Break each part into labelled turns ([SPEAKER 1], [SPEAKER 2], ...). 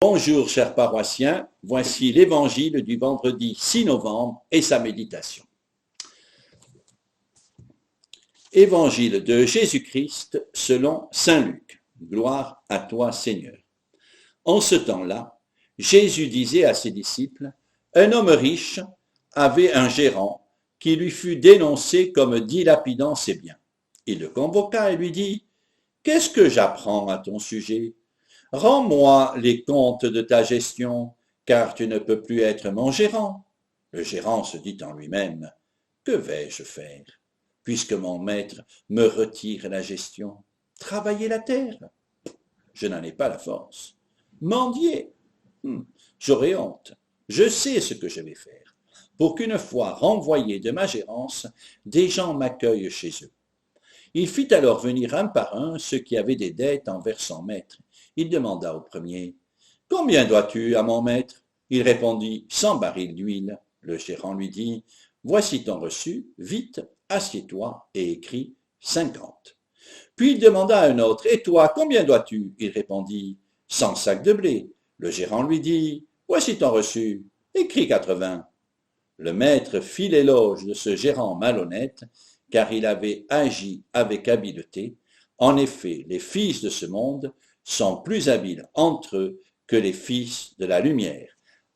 [SPEAKER 1] Bonjour chers paroissiens, voici l'évangile du vendredi 6 novembre et sa méditation. Évangile de Jésus-Christ selon saint Luc. Gloire à toi Seigneur. En ce temps-là, Jésus disait à ses disciples, un homme riche avait un gérant qui lui fut dénoncé comme dilapidant ses biens. Il le convoqua et lui dit, qu'est-ce que j'apprends à ton sujet ? Rends-moi les comptes de ta gestion, car tu ne peux plus être mon gérant. Le gérant se dit en lui-même, que vais-je faire, puisque mon maître me retire la gestion? Travailler la terre? Je n'en ai pas la force. Mendier? J'aurai honte. Je sais ce que je vais faire, pour qu'une fois renvoyé de ma gérance, des gens m'accueillent chez eux. Il fit alors venir un par un ceux qui avaient des dettes envers son maître. Il demanda au premier, « Combien dois-tu à mon maître ?» Il répondit, « 100 barils d'huile. » Le gérant lui dit, « Voici ton reçu, vite, assieds-toi et écris 50. » Puis il demanda à un autre, « Et toi, combien dois-tu » Il répondit, « 100 sacs de blé. » Le gérant lui dit, « Voici ton reçu, écris 80. » Le maître fit l'éloge de ce gérant malhonnête, car il avait agi avec habileté. En effet, les fils de ce monde sont plus habiles entre eux que les fils de la lumière.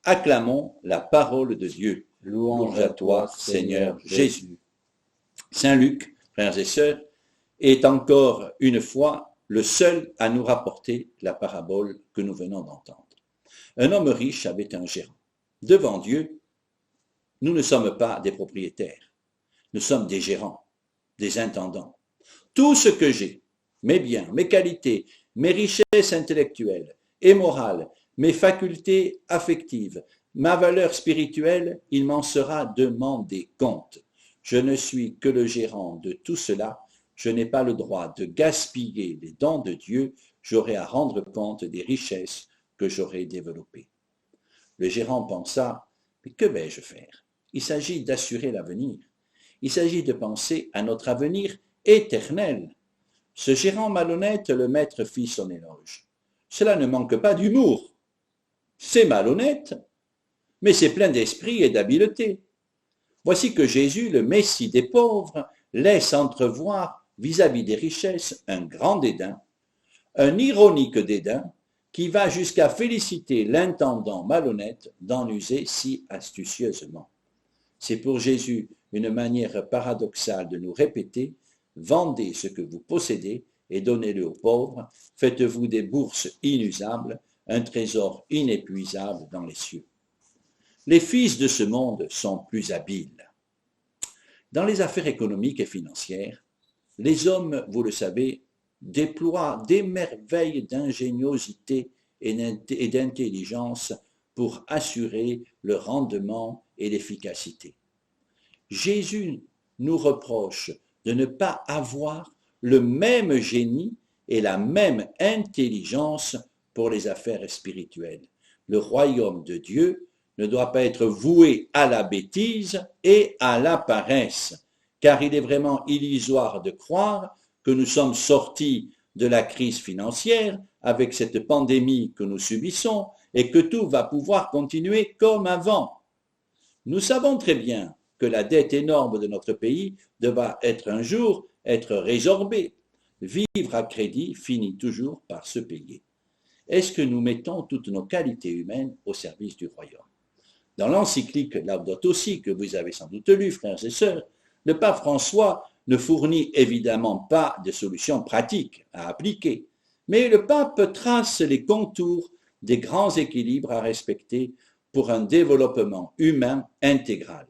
[SPEAKER 1] Acclamons la parole de Dieu. Louange à toi, Seigneur Jésus. Saint Luc, frères et sœurs, est encore une fois le seul à nous rapporter la parabole que nous venons d'entendre. Un homme riche avait un gérant. Devant Dieu, nous ne sommes pas des propriétaires, nous sommes des gérants, des intendants. Tout ce que j'ai, mes biens, mes qualités, mes richesses intellectuelles et morales, mes facultés affectives, ma valeur spirituelle, il m'en sera demandé compte. Je ne suis que le gérant de tout cela, je n'ai pas le droit de gaspiller les dons de Dieu, j'aurai à rendre compte des richesses que j'aurai développées. Le gérant pensa, mais que vais-je faire? Il s'agit d'assurer l'avenir. Il s'agit de penser à notre avenir éternel. Ce gérant malhonnête, le maître fit son éloge. Cela ne manque pas d'humour. C'est malhonnête, mais c'est plein d'esprit et d'habileté. Voici que Jésus, le Messie des pauvres, laisse entrevoir vis-à-vis des richesses un grand dédain, un ironique dédain qui va jusqu'à féliciter l'intendant malhonnête d'en user si astucieusement. C'est pour Jésus une manière paradoxale de nous répéter « Vendez ce que vous possédez et donnez-le aux pauvres, faites-vous des bourses inusables, un trésor inépuisable dans les cieux. » Les fils de ce monde sont plus habiles. Dans les affaires économiques et financières, les hommes, vous le savez, déploient des merveilles d'ingéniosité et d'intelligence pour assurer le rendement et l'efficacité. Jésus nous reproche de ne pas avoir le même génie et la même intelligence pour les affaires spirituelles. Le royaume de Dieu ne doit pas être voué à la bêtise et à la paresse, car il est vraiment illusoire de croire que nous sommes sortis de la crise financière avec cette pandémie que nous subissons et que tout va pouvoir continuer comme avant. Nous savons très bien que la dette énorme de notre pays devra un jour être résorbée. Vivre à crédit finit toujours par se payer. Est-ce que nous mettons toutes nos qualités humaines au service du royaume? Dans l'encyclique Laudato Si, que vous avez sans doute lu, frères et sœurs, le pape François ne fournit évidemment pas de solutions pratiques à appliquer, mais le pape trace les contours des grands équilibres à respecter pour un développement humain intégral.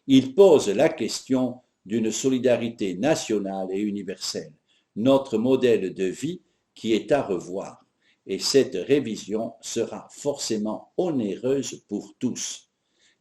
[SPEAKER 1] Il pose la question d'une solidarité nationale et universelle, notre modèle de vie qui est à revoir, et cette révision sera forcément onéreuse pour tous.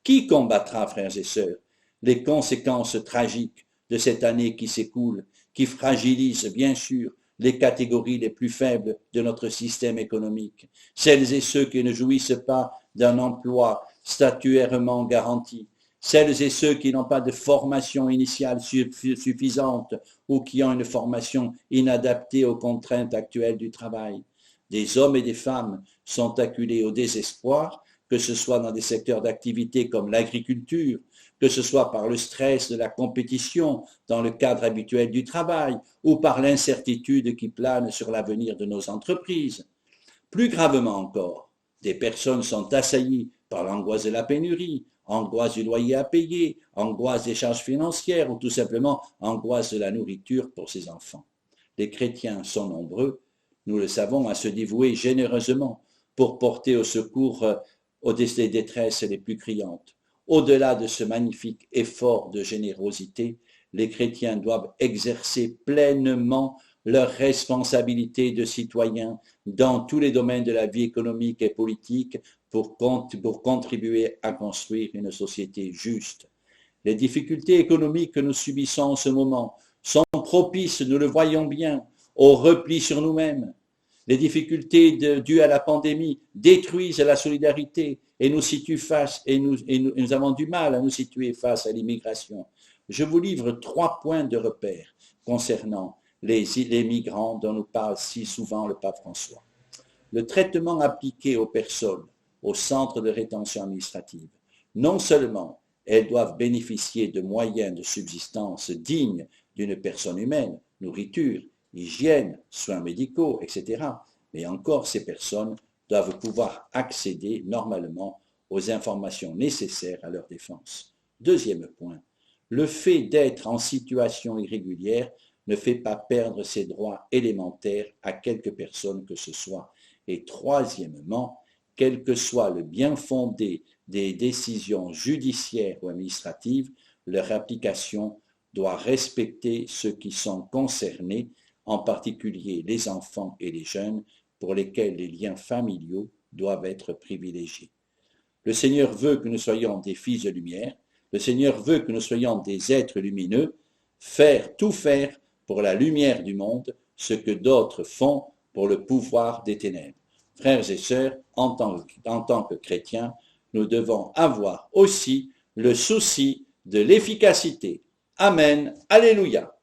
[SPEAKER 1] Qui combattra, frères et sœurs, les conséquences tragiques de cette année qui s'écoule, qui fragilise bien sûr les catégories les plus faibles de notre système économique, celles et ceux qui ne jouissent pas d'un emploi statuairement garanti, celles et ceux qui n'ont pas de formation initiale suffisante ou qui ont une formation inadaptée aux contraintes actuelles du travail. Des hommes et des femmes sont acculés au désespoir, que ce soit dans des secteurs d'activité comme l'agriculture, que ce soit par le stress de la compétition dans le cadre habituel du travail ou par l'incertitude qui plane sur l'avenir de nos entreprises. Plus gravement encore, des personnes sont assaillies par l'angoisse de la pénurie, angoisse du loyer à payer, angoisse des charges financières ou tout simplement angoisse de la nourriture pour ses enfants. Les chrétiens sont nombreux, nous le savons, à se dévouer généreusement pour porter au secours aux détresses les plus criantes. Au-delà de ce magnifique effort de générosité, les chrétiens doivent exercer pleinement leur responsabilité de citoyens dans tous les domaines de la vie économique et politique pour contribuer à construire une société juste. Les difficultés économiques que nous subissons en ce moment sont propices, nous le voyons bien, au repli sur nous-mêmes. Les difficultés dues à la pandémie détruisent la solidarité et nous situent face, et nous avons du mal à nous situer face à l'immigration. Je vous livre 3 points de repère concernant les migrants dont nous parle si souvent le pape François. Le traitement appliqué aux personnes au centre de rétention administrative. Non seulement elles doivent bénéficier de moyens de subsistance dignes d'une personne humaine, nourriture, hygiène, soins médicaux, etc. Mais encore, ces personnes doivent pouvoir accéder normalement aux informations nécessaires à leur défense. Deuxième point, le fait d'être en situation irrégulière ne fait pas perdre ses droits élémentaires à quelque personne que ce soit. Et troisièmement, quel que soit le bien fondé des décisions judiciaires ou administratives, leur application doit respecter ceux qui sont concernés, en particulier les enfants et les jeunes, pour lesquels les liens familiaux doivent être privilégiés. Le Seigneur veut que nous soyons des fils de lumière, le Seigneur veut que nous soyons des êtres lumineux, tout faire pour la lumière du monde, ce que d'autres font pour le pouvoir des ténèbres. Frères et sœurs, en tant que chrétiens, nous devons avoir aussi le souci de l'efficacité. Amen. Alléluia.